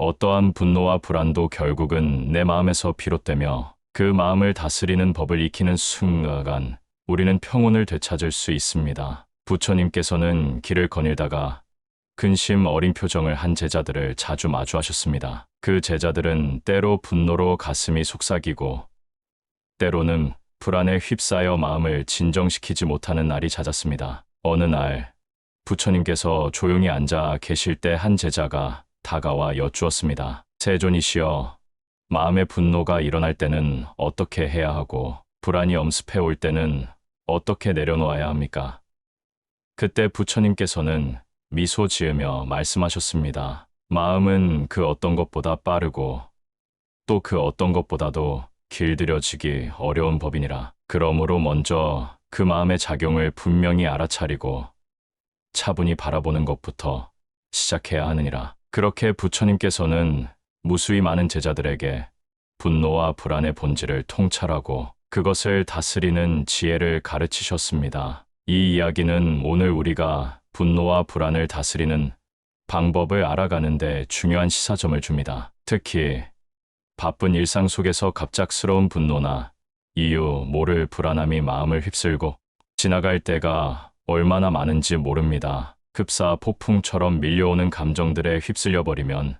어떠한 분노와 불안도 결국은 내 마음에서 비롯되며 그 마음을 다스리는 법을 익히는 순간 우리는 평온을 되찾을 수 있습니다. 부처님께서는 길을 거닐다가 근심 어린 표정을 한 제자들을 자주 마주하셨습니다. 그 제자들은 때로 분노로 가슴이 속삭이고 때로는 불안에 휩싸여 마음을 진정시키지 못하는 날이 잦았습니다. 어느 날 부처님께서 조용히 앉아 계실 때 한 제자가 다가와 여쭈었습니다. 세존이시여, 마음의 분노가 일어날 때는 어떻게 해야 하고 불안이 엄습해 올 때는 어떻게 내려놓아야 합니까? 그때 부처님께서는 미소 지으며 말씀하셨습니다. 마음은 그 어떤 것보다 빠르고 또 그 어떤 것보다도 길들여지기 어려운 법이니라. 그러므로 먼저 그 마음의 작용을 분명히 알아차리고 차분히 바라보는 것부터 시작해야 하느니라. 그렇게 부처님께서는 무수히 많은 제자들에게 분노와 불안의 본질을 통찰하고 그것을 다스리는 지혜를 가르치셨습니다. 이 이야기는 오늘 우리가 분노와 불안을 다스리는 방법을 알아가는 데 중요한 시사점을 줍니다. 특히 바쁜 일상 속에서 갑작스러운 분노나 이유 모를 불안함이 마음을 휩쓸고 지나갈 때가 얼마나 많은지 모릅니다. 급사 폭풍처럼 밀려오는 감정들에 휩쓸려 버리면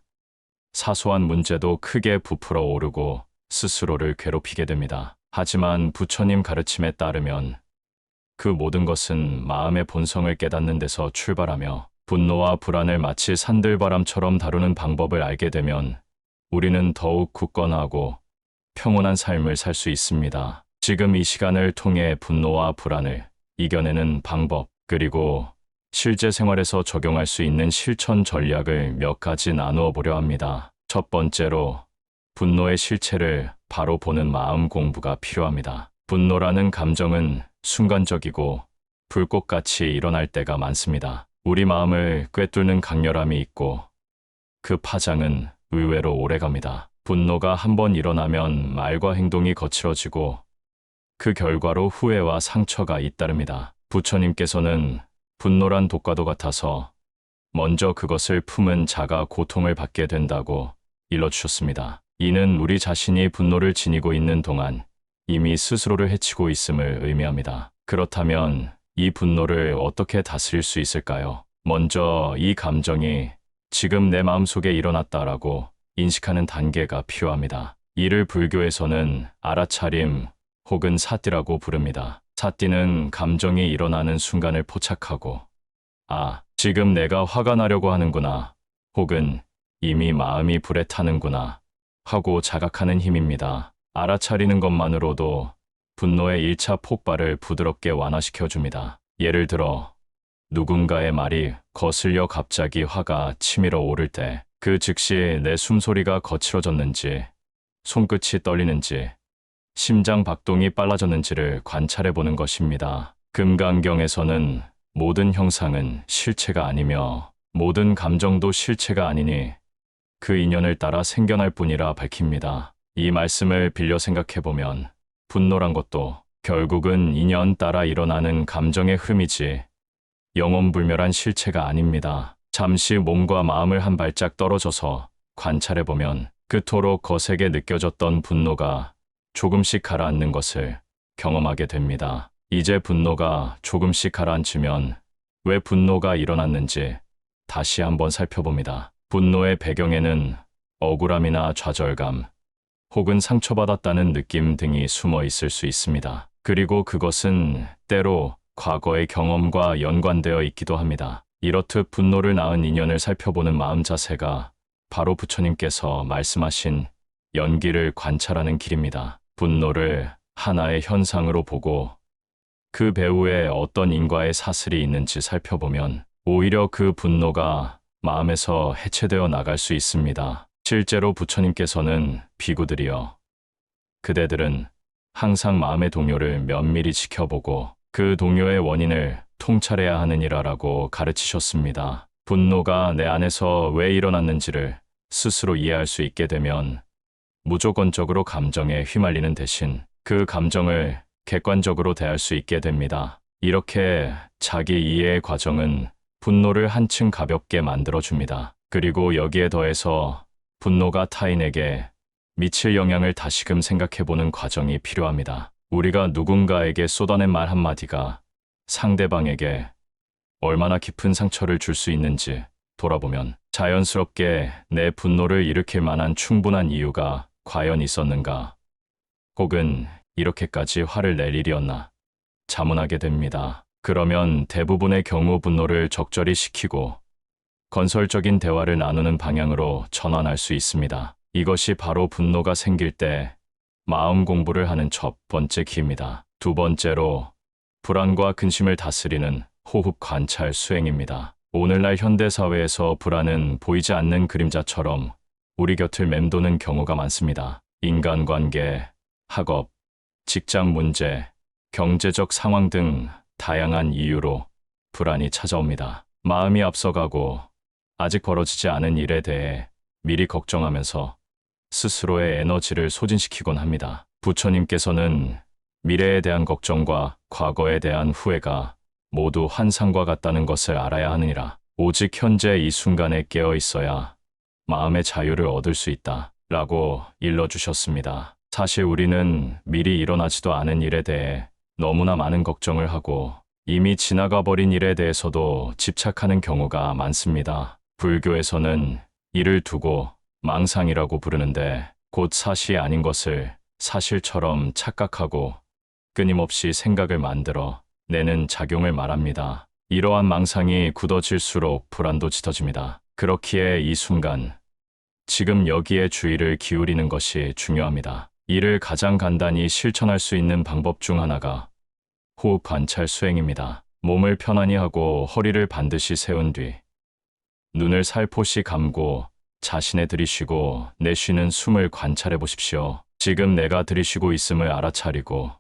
사소한 문제도 크게 부풀어 오르고 스스로를 괴롭히게 됩니다. 하지만 부처님 가르침에 따르면 그 모든 것은 마음의 본성을 깨닫는 데서 출발하며 분노와 불안을 마치 산들바람처럼 다루는 방법을 알게 되면 우리는 더욱 굳건하고 평온한 삶을 살 수 있습니다. 지금 이 시간을 통해 분노와 불안을 이겨내는 방법, 그리고 실제 생활에서 적용할 수 있는 실천 전략을 몇 가지 나누어 보려 합니다. 첫 번째로, 분노의 실체를 바로 보는 마음 공부가 필요합니다. 분노라는 감정은 순간적이고 불꽃같이 일어날 때가 많습니다. 우리 마음을 꿰뚫는 강렬함이 있고 그 파장은 의외로 오래갑니다. 분노가 한번 일어나면 말과 행동이 거칠어지고 그 결과로 후회와 상처가 잇따릅니다. 부처님께서는 분노란 독과도 같아서 먼저 그것을 품은 자가 고통을 받게 된다고 일러주셨습니다. 이는 우리 자신이 분노를 지니고 있는 동안 이미 스스로를 해치고 있음을 의미합니다. 그렇다면 이 분노를 어떻게 다스릴 수 있을까요? 먼저 이 감정이 지금 내 마음속에 일어났다라고 인식하는 단계가 필요합니다. 이를 불교에서는 알아차림 혹은 사띠라고 부릅니다. 사띠는 감정이 일어나는 순간을 포착하고 아, 지금 내가 화가 나려고 하는구나 혹은 이미 마음이 불에 타는구나 하고 자각하는 힘입니다. 알아차리는 것만으로도 분노의 1차 폭발을 부드럽게 완화시켜 줍니다. 예를 들어 누군가의 말이 거슬려 갑자기 화가 치밀어 오를 때 그 즉시 내 숨소리가 거칠어졌는지, 손끝이 떨리는지, 심장 박동이 빨라졌는지를 관찰해 보는 것입니다. 금강경에서는 모든 형상은 실체가 아니며 모든 감정도 실체가 아니니 그 인연을 따라 생겨날 뿐이라 밝힙니다. 이 말씀을 빌려 생각해 보면 분노란 것도 결국은 인연 따라 일어나는 감정의 흐름이지 영원불멸한 실체가 아닙니다. 잠시 몸과 마음을 한 발짝 떨어져서 관찰해보면 그토록 거세게 느껴졌던 분노가 조금씩 가라앉는 것을 경험하게 됩니다. 이제 분노가 조금씩 가라앉으면 왜 분노가 일어났는지 다시 한번 살펴봅니다. 분노의 배경에는 억울함이나 좌절감, 혹은 상처받았다는 느낌 등이 숨어 있을 수 있습니다. 그리고 그것은 때로 과거의 경험과 연관되어 있기도 합니다. 이렇듯 분노를 낳은 인연을 살펴보는 마음 자세가 바로 부처님께서 말씀하신 연기를 관찰하는 길입니다. 분노를 하나의 현상으로 보고 그 배후에 어떤 인과의 사슬이 있는지 살펴보면 오히려 그 분노가 마음에서 해체되어 나갈 수 있습니다. 실제로 부처님께서는 비구들이여, 그대들은 항상 마음의 동요를 면밀히 지켜보고 그 동요의 원인을 통찰해야 하느니라라고 가르치셨습니다. 분노가 내 안에서 왜 일어났는지를 스스로 이해할 수 있게 되면 무조건적으로 감정에 휘말리는 대신 그 감정을 객관적으로 대할 수 있게 됩니다. 이렇게 자기 이해의 과정은 분노를 한층 가볍게 만들어줍니다. 그리고 여기에 더해서 분노가 타인에게 미칠 영향을 다시금 생각해보는 과정이 필요합니다. 우리가 누군가에게 쏟아낸 말 한마디가 상대방에게 얼마나 깊은 상처를 줄 수 있는지 돌아보면 자연스럽게 내 분노를 일으킬 만한 충분한 이유가 과연 있었는가? 혹은 이렇게까지 화를 낼 일이었나? 자문하게 됩니다. 그러면 대부분의 경우 분노를 적절히 식히고 건설적인 대화를 나누는 방향으로 전환할 수 있습니다. 이것이 바로 분노가 생길 때 마음 공부를 하는 첫 번째 키입니다. 두 번째로 불안과 근심을 다스리는 호흡 관찰 수행입니다. 오늘날 현대사회에서 불안은 보이지 않는 그림자처럼 우리 곁을 맴도는 경우가 많습니다. 인간관계, 학업, 직장 문제, 경제적 상황 등 다양한 이유로 불안이 찾아옵니다. 마음이 앞서가고 아직 벌어지지 않은 일에 대해 미리 걱정하면서 스스로의 에너지를 소진시키곤 합니다. 부처님께서는 미래에 대한 걱정과 과거에 대한 후회가 모두 환상과 같다는 것을 알아야 하느니라. 오직 현재 이 순간에 깨어 있어야 마음의 자유를 얻을 수 있다. 라고 일러주셨습니다. 사실 우리는 미리 일어나지도 않은 일에 대해 너무나 많은 걱정을 하고 이미 지나가 버린 일에 대해서도 집착하는 경우가 많습니다. 불교에서는 이를 두고 망상이라고 부르는데 곧 사실이 아닌 것을 사실처럼 착각하고 끊임없이 생각을 만들어 내는 작용을 말합니다. 이러한 망상이 굳어질수록 불안도 짙어집니다. 그렇기에 이 순간, 지금 여기에 주의를 기울이는 것이 중요합니다. 이를 가장 간단히 실천할 수 있는 방법 중 하나가 호흡 관찰 수행입니다. 몸을 편안히 하고 허리를 반드시 세운 뒤 눈을 살포시 감고 자신의 들이쉬고 내쉬는 숨을 관찰해 보십시오. 지금 내가 들이쉬고 있음을 알아차리고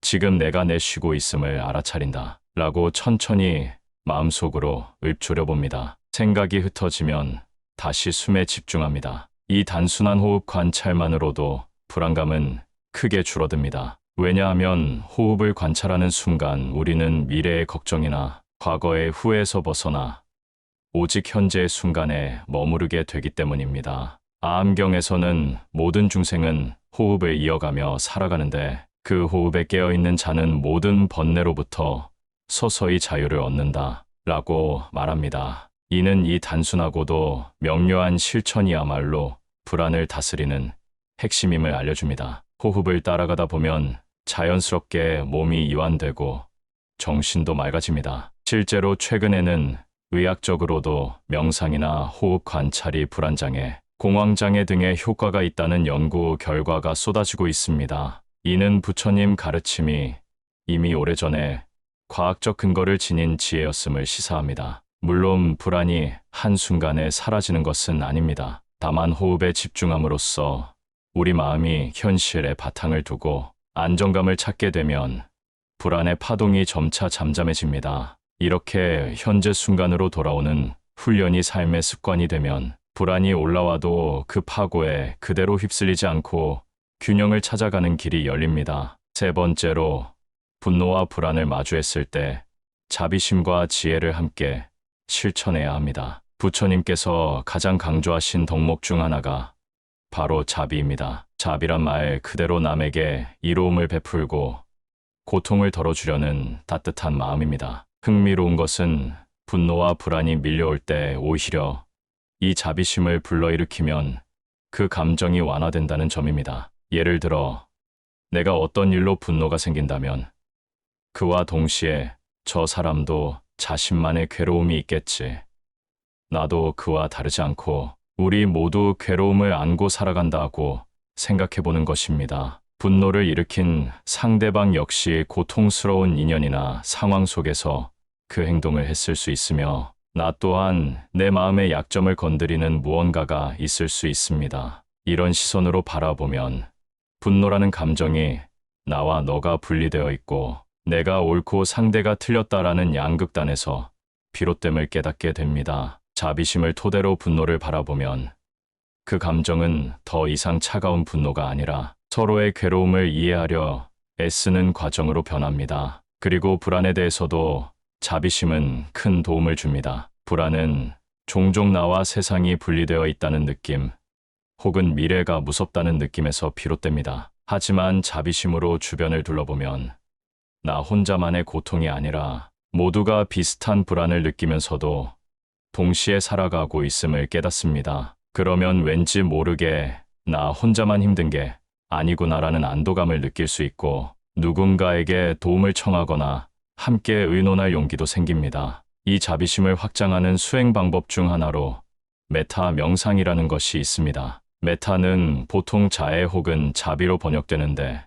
지금 내가 내쉬고 있음을 알아차린다. 라고 천천히 마음속으로 읊조려 봅니다. 생각이 흩어지면 다시 숨에 집중합니다. 이 단순한 호흡 관찰만으로도 불안감은 크게 줄어듭니다. 왜냐하면 호흡을 관찰하는 순간 우리는 미래의 걱정이나 과거의 후회에서 벗어나 오직 현재의 순간에 머무르게 되기 때문입니다. 아함경에서는 모든 중생은 호흡을 이어가며 살아가는데 그 호흡에 깨어있는 자는 모든 번뇌로부터 서서히 자유를 얻는다 라고 말합니다. 이는 이 단순하고도 명료한 실천이야말로 불안을 다스리는 핵심임을 알려줍니다. 호흡을 따라가다 보면 자연스럽게 몸이 이완되고 정신도 맑아집니다. 실제로 최근에는 의학적으로도 명상이나 호흡 관찰이 불안장애, 공황장애 등의 효과가 있다는 연구 결과가 쏟아지고 있습니다. 이는 부처님 가르침이 이미 오래전에 과학적 근거를 지닌 지혜였음을 시사합니다. 물론 불안이 한순간에 사라지는 것은 아닙니다. 다만 호흡에 집중함으로써 우리 마음이 현실에 바탕을 두고 안정감을 찾게 되면 불안의 파동이 점차 잠잠해집니다. 이렇게 현재 순간으로 돌아오는 훈련이 삶의 습관이 되면 불안이 올라와도 그 파고에 그대로 휩쓸리지 않고 균형을 찾아가는 길이 열립니다. 세 번째로 분노와 불안을 마주했을 때 자비심과 지혜를 함께 실천해야 합니다. 부처님께서 가장 강조하신 덕목 중 하나가 바로 자비입니다. 자비란 말 그대로 남에게 이로움을 베풀고 고통을 덜어주려는 따뜻한 마음입니다. 흥미로운 것은 분노와 불안이 밀려올 때 오히려 이 자비심을 불러일으키면 그 감정이 완화된다는 점입니다. 예를 들어 내가 어떤 일로 분노가 생긴다면 그와 동시에 저 사람도 자신만의 괴로움이 있겠지. 나도 그와 다르지 않고 우리 모두 괴로움을 안고 살아간다고 생각해보는 것입니다. 분노를 일으킨 상대방 역시 고통스러운 인연이나 상황 속에서 그 행동을 했을 수 있으며 나 또한 내 마음의 약점을 건드리는 무언가가 있을 수 있습니다. 이런 시선으로 바라보면 분노라는 감정이 나와 너가 분리되어 있고 내가 옳고 상대가 틀렸다라는 양극단에서 비롯됨을 깨닫게 됩니다. 자비심을 토대로 분노를 바라보면 그 감정은 더 이상 차가운 분노가 아니라 서로의 괴로움을 이해하려 애쓰는 과정으로 변합니다. 그리고 불안에 대해서도 자비심은 큰 도움을 줍니다. 불안은 종종 나와 세상이 분리되어 있다는 느낌, 혹은 미래가 무섭다는 느낌에서 비롯됩니다. 하지만 자비심으로 주변을 둘러보면 나 혼자만의 고통이 아니라 모두가 비슷한 불안을 느끼면서도 동시에 살아가고 있음을 깨닫습니다. 그러면 왠지 모르게 나 혼자만 힘든 게 아니구나라는 안도감을 느낄 수 있고 누군가에게 도움을 청하거나 함께 의논할 용기도 생깁니다. 이 자비심을 확장하는 수행 방법 중 하나로 메타 명상이라는 것이 있습니다. 메타는 보통 자애 혹은 자비로 번역되는데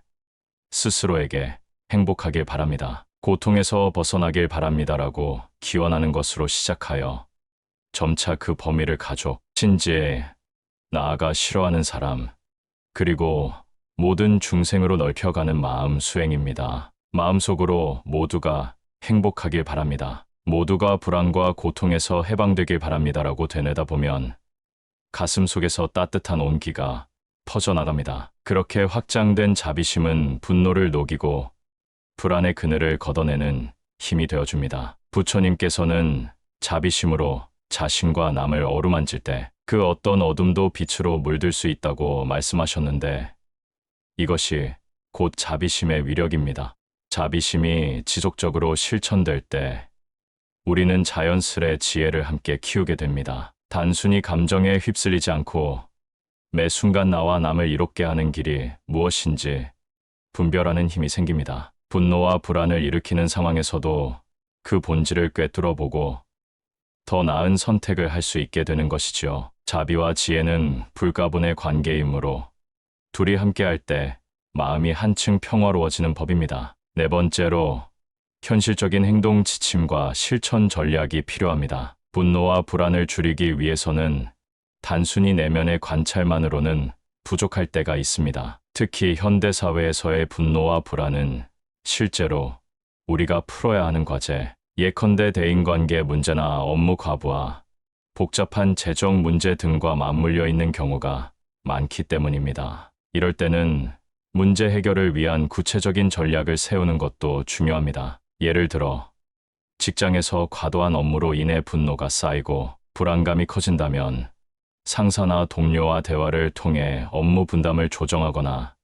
스스로에게 행복하길 바랍니다. 고통에서 벗어나길 바랍니다라고 기원하는 것으로 시작하여 점차 그 범위를 가족, 친지, 나아가 싫어하는 사람, 그리고 모든 중생으로 넓혀가는 마음 수행입니다. 마음속으로 모두가 행복하길 바랍니다. 모두가 불안과 고통에서 해방되길 바랍니다라고 되뇌다 보면 가슴 속에서 따뜻한 온기가 퍼져나갑니다. 그렇게 확장된 자비심은 분노를 녹이고 불안의 그늘을 걷어내는 힘이 되어줍니다. 부처님께서는 자비심으로 자신과 남을 어루만질 때 그 어떤 어둠도 빛으로 물들 수 있다고 말씀하셨는데 이것이 곧 자비심의 위력입니다. 자비심이 지속적으로 실천될 때 우리는 자연스레 지혜를 함께 키우게 됩니다. 단순히 감정에 휩쓸리지 않고 매 순간 나와 남을 이롭게 하는 길이 무엇인지 분별하는 힘이 생깁니다. 분노와 불안을 일으키는 상황에서도 그 본질을 꿰뚫어 보고 더 나은 선택을 할 수 있게 되는 것이지요. 자비와 지혜는 불가분의 관계이므로 둘이 함께할 때 마음이 한층 평화로워지는 법입니다. 네 번째로 현실적인 행동 지침과 실천 전략이 필요합니다. 분노와 불안을 줄이기 위해서는 단순히 내면의 관찰만으로는 부족할 때가 있습니다. 특히 현대사회에서의 분노와 불안은 실제로 우리가 풀어야 하는 과제, 예컨대 대인관계 문제나 업무 과부하, 복잡한 재정 문제 등과 맞물려 있는 경우가 많기 때문입니다. 이럴 때는 문제 해결을 위한 구체적인 전략을 세우는 것도 중요합니다. 예를 들어, 직장에서 과도한 업무로 인해 분노가 쌓이고 불안감이 커진다면 상사나 동료와 대화를 통해 업무 분담을 조정하거나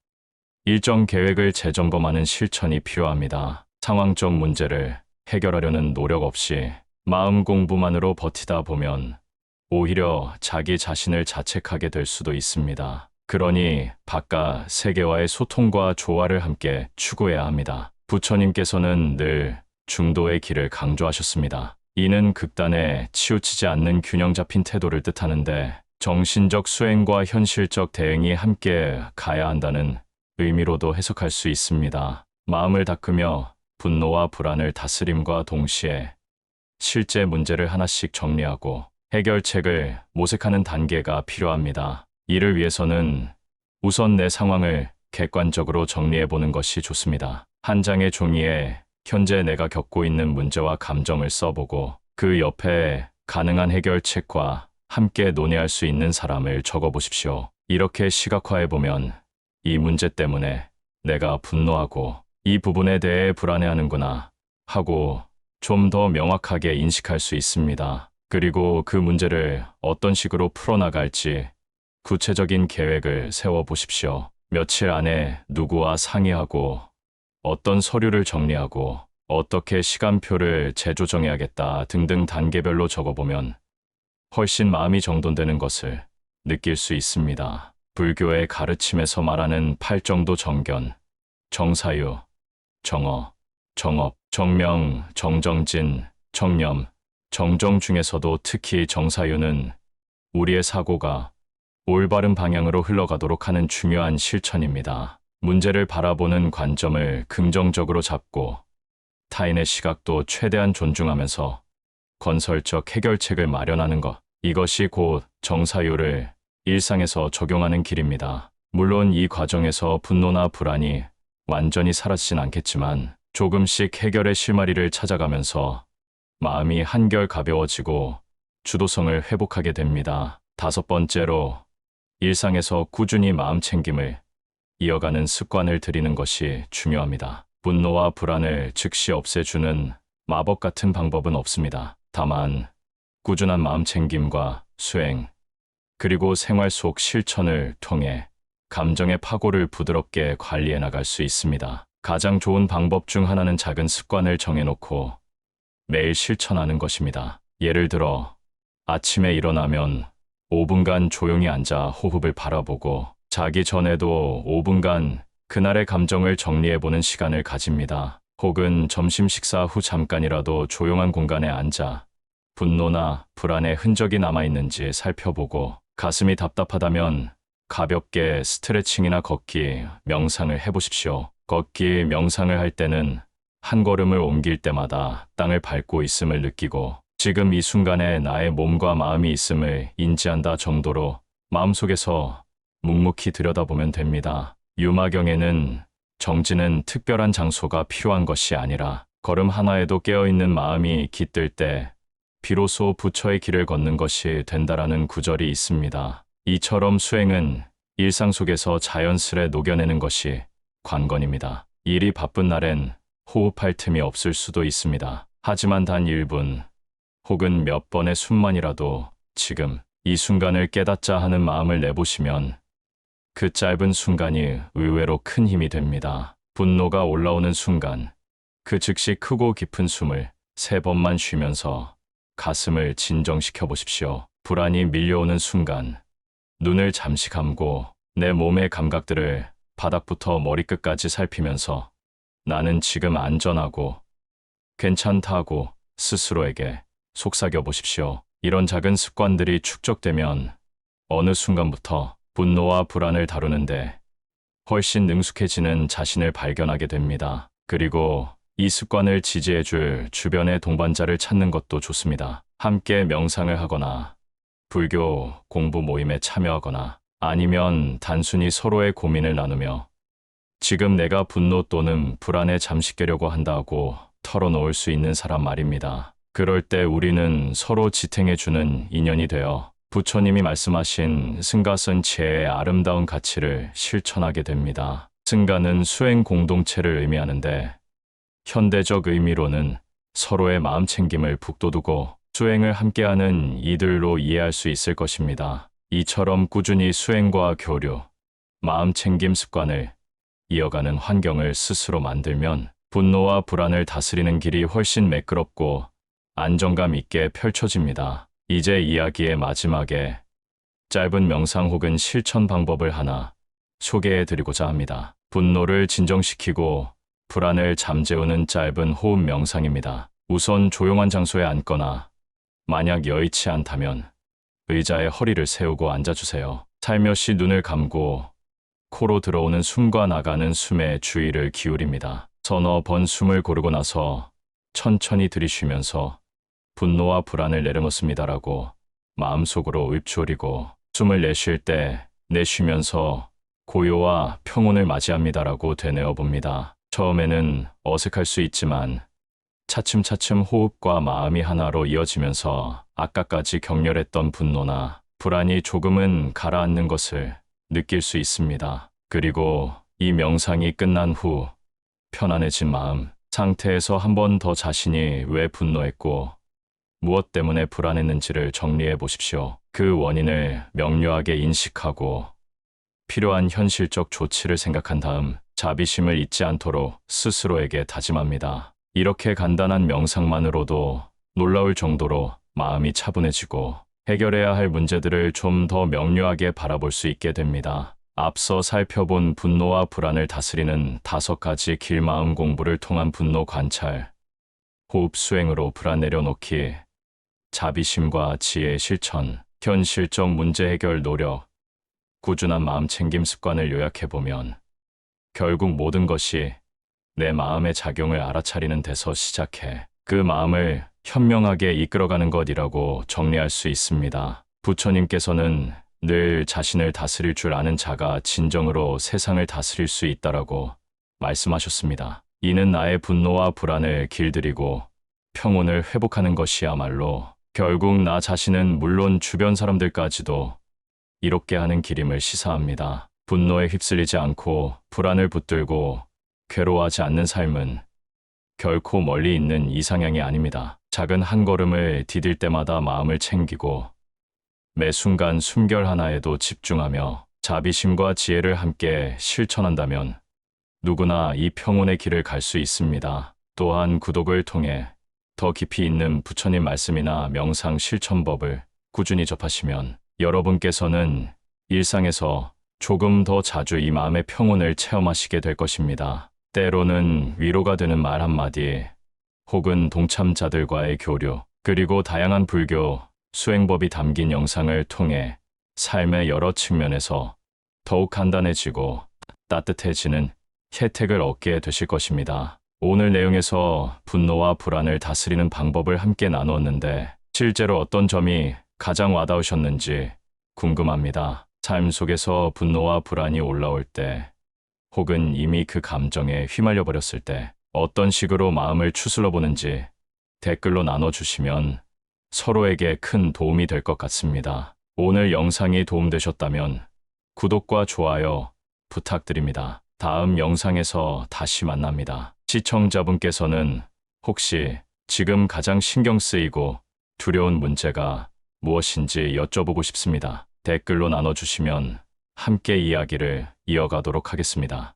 일정 계획을 재점검하는 실천이 필요합니다. 상황적 문제를 해결하려는 노력 없이 마음 공부만으로 버티다 보면 오히려 자기 자신을 자책하게 될 수도 있습니다. 그러니 바깥 세계와의 소통과 조화를 함께 추구해야 합니다. 부처님께서는 늘 중도의 길을 강조하셨습니다. 이는 극단에 치우치지 않는 균형 잡힌 태도를 뜻하는데 정신적 수행과 현실적 대응이 함께 가야 한다는 의미로도 해석할 수 있습니다. 마음을 닦으며 분노와 불안을 다스림과 동시에 실제 문제를 하나씩 정리하고 해결책을 모색하는 단계가 필요합니다. 이를 위해서는 우선 내 상황을 객관적으로 정리해 보는 것이 좋습니다. 한 장의 종이에 현재 내가 겪고 있는 문제와 감정을 써보고 그 옆에 가능한 해결책과 함께 논의할 수 있는 사람을 적어보십시오. 이렇게 시각화해 보면 이 문제 때문에 내가 분노하고 이 부분에 대해 불안해하는구나 하고 좀 더 명확하게 인식할 수 있습니다. 그리고 그 문제를 어떤 식으로 풀어나갈지 구체적인 계획을 세워보십시오. 며칠 안에 누구와 상의하고 어떤 서류를 정리하고 어떻게 시간표를 재조정해야겠다 등등 단계별로 적어보면 훨씬 마음이 정돈되는 것을 느낄 수 있습니다. 불교의 가르침에서 말하는 팔정도 정견, 정사유, 정어, 정업, 정명, 정정진, 정념, 정정 중에서도 특히 정사유는 우리의 사고가 올바른 방향으로 흘러가도록 하는 중요한 실천입니다. 문제를 바라보는 관점을 긍정적으로 잡고 타인의 시각도 최대한 존중하면서 건설적 해결책을 마련하는 것, 이것이 곧 정사유를 일상에서 적용하는 길입니다. 물론 이 과정에서 분노나 불안이 완전히 사라지진 않겠지만 조금씩 해결의 실마리를 찾아가면서 마음이 한결 가벼워지고 주도성을 회복하게 됩니다. 다섯 번째로 일상에서 꾸준히 마음 챙김을 이어가는 습관을 들이는 것이 중요합니다. 분노와 불안을 즉시 없애주는 마법 같은 방법은 없습니다. 다만 꾸준한 마음챙김과 수행, 그리고 생활 속 실천을 통해 감정의 파고를 부드럽게 관리해 나갈 수 있습니다. 가장 좋은 방법 중 하나는 작은 습관을 정해놓고 매일 실천하는 것입니다. 예를 들어, 아침에 일어나면 5분간 조용히 앉아 호흡을 바라보고 자기 전에도 5분간 그날의 감정을 정리해보는 시간을 가집니다. 혹은 점심 식사 후 잠깐이라도 조용한 공간에 앉아 분노나 불안의 흔적이 남아있는지 살펴보고 가슴이 답답하다면 가볍게 스트레칭이나 걷기, 명상을 해보십시오. 걷기, 명상을 할 때는 한 걸음을 옮길 때마다 땅을 밟고 있음을 느끼고 지금 이 순간에 나의 몸과 마음이 있음을 인지한다 정도로 마음속에서 묵묵히 들여다보면 됩니다. 유마경에는 정지는 특별한 장소가 필요한 것이 아니라 걸음 하나에도 깨어있는 마음이 깃들 때 비로소 부처의 길을 걷는 것이 된다라는 구절이 있습니다. 이처럼 수행은 일상 속에서 자연스레 녹여내는 것이 관건입니다. 일이 바쁜 날엔 호흡할 틈이 없을 수도 있습니다. 하지만 단 1분 혹은 몇 번의 숨만이라도 지금 이 순간을 깨닫자 하는 마음을 내보시면 그 짧은 순간이 의외로 큰 힘이 됩니다. 분노가 올라오는 순간 그 즉시 크고 깊은 숨을 3번만 쉬면서 가슴을 진정시켜 보십시오. 불안이 밀려오는 순간 눈을 잠시 감고 내 몸의 감각들을 바닥부터 머리끝까지 살피면서 나는 지금 안전하고 괜찮다고 스스로에게 속삭여 보십시오. 이런 작은 습관들이 축적되면 어느 순간부터 분노와 불안을 다루는데 훨씬 능숙해지는 자신을 발견하게 됩니다. 그리고 이 습관을 지지해줄 주변의 동반자를 찾는 것도 좋습니다. 함께 명상을 하거나 불교 공부 모임에 참여하거나 아니면 단순히 서로의 고민을 나누며 지금 내가 분노 또는 불안에 잠시 깨려고 한다고 털어놓을 수 있는 사람 말입니다. 그럴 때 우리는 서로 지탱해주는 인연이 되어 부처님이 말씀하신 승가선치의 아름다운 가치를 실천하게 됩니다. 승가는 수행 공동체를 의미하는데 현대적 의미로는 서로의 마음챙김을 북돋우고 수행을 함께하는 이들로 이해할 수 있을 것입니다. 이처럼 꾸준히 수행과 교류, 마음챙김 습관을 이어가는 환경을 스스로 만들면 분노와 불안을 다스리는 길이 훨씬 매끄럽고 안정감 있게 펼쳐집니다. 이제 이야기의 마지막에 짧은 명상 혹은 실천 방법을 하나 소개해 드리고자 합니다. 분노를 진정시키고 불안을 잠재우는 짧은 호흡 명상입니다. 우선 조용한 장소에 앉거나 만약 여의치 않다면 의자에 허리를 세우고 앉아주세요. 살며시 눈을 감고 코로 들어오는 숨과 나가는 숨에 주의를 기울입니다. 서너 번 숨을 고르고 나서 천천히 들이쉬면서 분노와 불안을 내려놓습니다라고 마음속으로 읊조리고 숨을 내쉴 때 내쉬면서 고요와 평온을 맞이합니다라고 되뇌어 봅니다. 처음에는 어색할 수 있지만 차츰차츰 호흡과 마음이 하나로 이어지면서 아까까지 격렬했던 분노나 불안이 조금은 가라앉는 것을 느낄 수 있습니다. 그리고 이 명상이 끝난 후 편안해진 마음 상태에서 한 번 더 자신이 왜 분노했고 무엇 때문에 불안했는지를 정리해 보십시오. 그 원인을 명료하게 인식하고 필요한 현실적 조치를 생각한 다음 자비심을 잊지 않도록 스스로에게 다짐합니다. 이렇게 간단한 명상만으로도 놀라울 정도로 마음이 차분해지고 해결해야 할 문제들을 좀 더 명료하게 바라볼 수 있게 됩니다. 앞서 살펴본 분노와 불안을 다스리는 5가지 길마음 공부를 통한 분노 관찰, 호흡 수행으로 불안 내려놓기, 자비심과 지혜 실천, 현실적 문제 해결 노력, 꾸준한 마음챙김 습관을 요약해보면 결국 모든 것이 내 마음의 작용을 알아차리는 데서 시작해 그 마음을 현명하게 이끌어가는 것이라고 정리할 수 있습니다. 부처님께서는 늘 자신을 다스릴 줄 아는 자가 진정으로 세상을 다스릴 수 있다라고 말씀하셨습니다. 이는 나의 분노와 불안을 길들이고 평온을 회복하는 것이야말로 결국 나 자신은 물론 주변 사람들까지도 이롭게 하는 길임을 시사합니다. 분노에 휩쓸리지 않고 불안을 붙들고 괴로워하지 않는 삶은 결코 멀리 있는 이상향이 아닙니다. 작은 한 걸음을 디딜 때마다 마음을 챙기고 매 순간 숨결 하나에도 집중하며 자비심과 지혜를 함께 실천한다면 누구나 이 평온의 길을 갈 수 있습니다. 또한 구독을 통해 더 깊이 있는 부처님 말씀이나 명상 실천법을 꾸준히 접하시면 여러분께서는 일상에서 조금 더 자주 이 마음의 평온을 체험하시게 될 것입니다. 때로는 위로가 되는 말 한마디, 혹은 동참자들과의 교류, 그리고 다양한 불교 수행법이 담긴 영상을 통해 삶의 여러 측면에서 더욱 간단해지고 따뜻해지는 혜택을 얻게 되실 것입니다. 오늘 내용에서 분노와 불안을 다스리는 방법을 함께 나누었는데 실제로 어떤 점이 가장 와닿으셨는지 궁금합니다. 삶 속에서 분노와 불안이 올라올 때, 혹은 이미 그 감정에 휘말려 버렸을 때 어떤 식으로 마음을 추스러 보는지 댓글로 나눠주시면 서로에게 큰 도움이 될 것 같습니다. 오늘 영상이 도움되셨다면 구독과 좋아요 부탁드립니다. 다음 영상에서 다시 만납니다. 시청자분께서는 혹시 지금 가장 신경 쓰이고 두려운 문제가 무엇인지 여쭤보고 싶습니다. 댓글로 나눠주시면 함께 이야기를 이어가도록 하겠습니다.